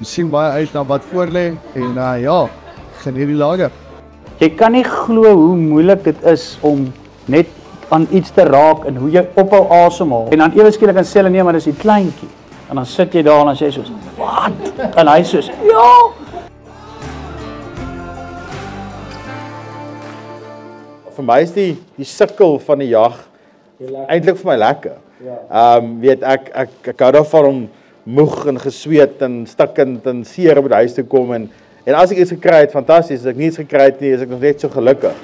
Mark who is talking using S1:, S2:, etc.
S1: sien baie uit na wat voor lê en ja, geniet die lager.
S2: Jy kan nie glo hoe moeilik dit is om net aan iets te raak en hoe jy ophou asemhaal. En dan ewe skielik kan sê hulle nee, maar dis 'n kleintjie. En dan sit jy daar en dan sê jy soos, "Wat?" En hy soos, "Ja."
S3: Vir my is die sukkel van die jag eintlik vir my lekker. Weet ek hou daarvan om moeg en gesweet en stikkend en seer op die huis te kom en as ek iets gekry het, fantasties. As ek niets gekry het nie, is ek nog net so gelukkig.